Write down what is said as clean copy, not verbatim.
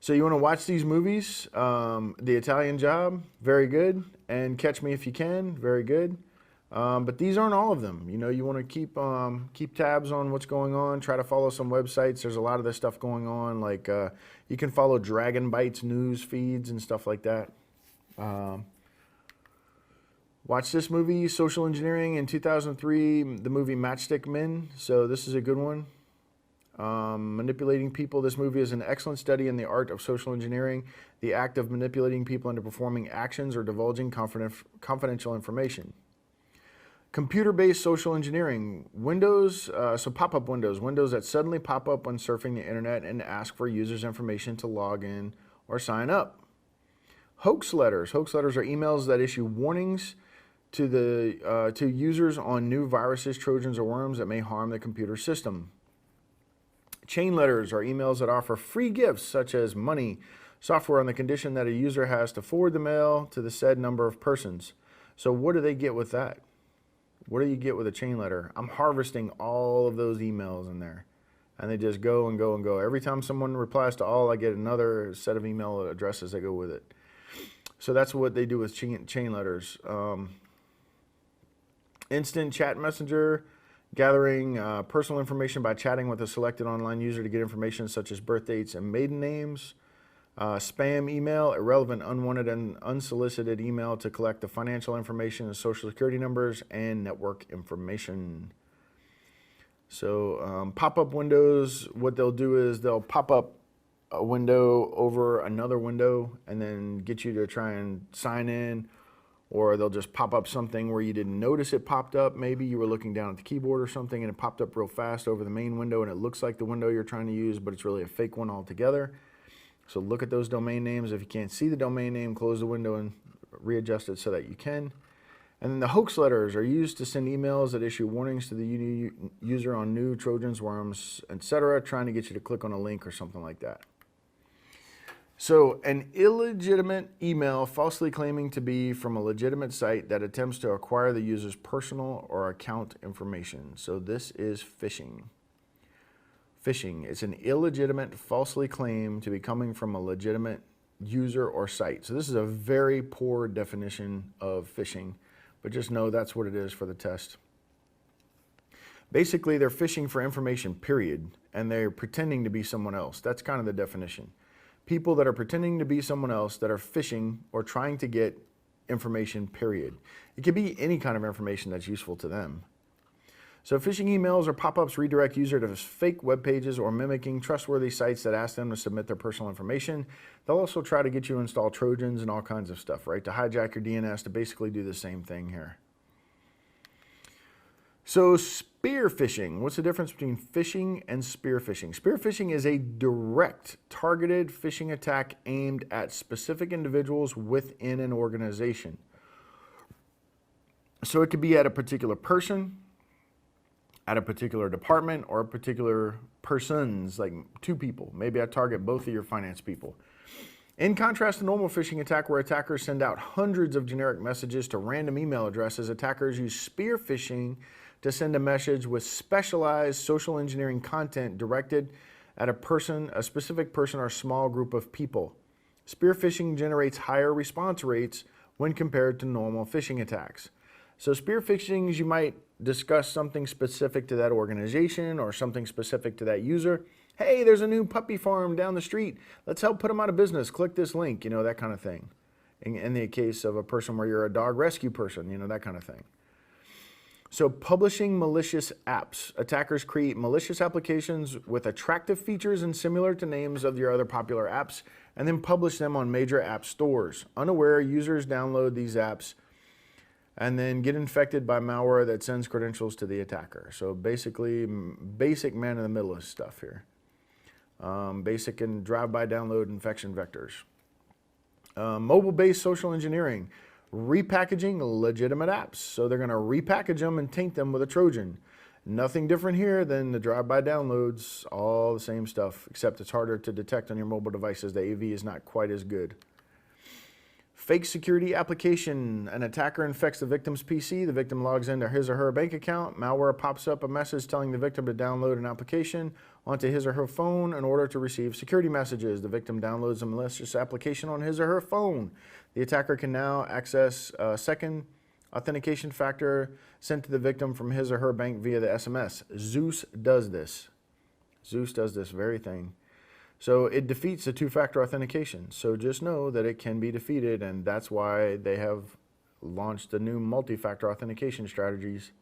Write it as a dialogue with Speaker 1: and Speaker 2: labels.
Speaker 1: So you want to watch these movies? The Italian Job, very good, and Catch Me If You Can, very good. But these aren't all of them. You know, you want to keep tabs on what's going on. Try to follow some websites. There's a lot of this stuff going on. Like you can follow Dragon Bites news feeds and stuff like that. Watch this movie, Social Engineering, in 2003, the movie Matchstick Men. So this is a good one. Manipulating people. This movie is an excellent study in the art of social engineering, the act of manipulating people into performing actions or divulging confidential information. Computer-based social engineering. Windows, so pop-up windows. Windows that suddenly pop up when surfing the internet and ask for users' information to log in or sign up. Hoax letters. Hoax letters are emails that issue warnings to users on new viruses, trojans, or worms that may harm the computer system. Chain letters are emails that offer free gifts such as money, software on the condition that a user has to forward the mail to the said number of persons. So what do they get with that? What do you get with a chain letter? I'm harvesting all of those emails in there. And they just go and go and go. Every time someone replies to all, I get another set of email addresses that go with it. So that's what they do with chain letters. Instant chat messenger, gathering personal information by chatting with a selected online user to get information such as birth dates and maiden names. Spam email, irrelevant, unwanted, and unsolicited email to collect the financial information and social security numbers and network information. So pop-up windows, what they'll do is they'll pop up a window over another window and then get you to try and sign in, or they'll just pop up something where you didn't notice it popped up. Maybe you were looking down at the keyboard or something and it popped up real fast over the main window and it looks like the window you're trying to use, but it's really a fake one altogether. So look at those domain names. If you can't see the domain name, close the window and readjust it so that you can. And then the hoax letters are used to send emails that issue warnings to the user on new trojans, worms, etc., trying to get you to click on a link or something like that. So an illegitimate email falsely claiming to be from a legitimate site that attempts to acquire the user's personal or account information. So this is phishing. Phishing, it's an illegitimate, falsely claimed to be coming from a legitimate user or site. So this is a very poor definition of phishing, but just know that's what it is for the test. Basically, they're phishing for information, period, and they're pretending to be someone else. That's kind of the definition. People that are pretending to be someone else that are phishing or trying to get information, period. It could be any kind of information that's useful to them. So phishing emails or pop-ups redirect user to fake web pages or mimicking trustworthy sites that ask them to submit their personal information. They'll also try to get you to install trojans and all kinds of stuff, right? To hijack your DNS, to basically do the same thing here. So spear phishing, what's the difference between phishing and spear phishing? Spear phishing is a direct, targeted phishing attack aimed at specific individuals within an organization. So it could be at a particular person, at a particular department, or a particular persons, like two people. Maybe I target both of your finance people. In contrast to normal phishing attack where attackers send out hundreds of generic messages to random email addresses, attackers use spear phishing to send a message with specialized social engineering content directed at a person, a specific person or small group of people. Spear phishing generates higher response rates when compared to normal phishing attacks. So spear phishing is you might discuss something specific to that organization or something specific to that user. Hey, there's a new puppy farm down the street. Let's help put them out of business. Click this link, you know, that kind of thing. In the case of a person where you're a dog rescue person, you know, that kind of thing. So publishing malicious apps. Attackers create malicious applications with attractive features and similar to names of your other popular apps and then publish them on major app stores. Unaware users download these apps and then get infected by malware that sends credentials to the attacker. So basically, basic man-in-the-middle stuff here. Basic and drive-by download infection vectors. Mobile-based social engineering. Repackaging legitimate apps. So they're going to repackage them and taint them with a Trojan. Nothing different here than the drive-by downloads, all the same stuff, except it's harder to detect on your mobile devices. The AV is not quite as good. Fake security application. An attacker infects the victim's PC. The victim logs into his or her bank account. Malware pops up a message telling the victim to download an application onto his or her phone in order to receive security messages. The victim downloads a malicious application on his or her phone. The attacker can now access a second authentication factor sent to the victim from his or her bank via the SMS. Zeus does this. Zeus does this very thing. So it defeats the two-factor authentication. So just know that it can be defeated, and that's why they have launched the new multi-factor authentication strategies.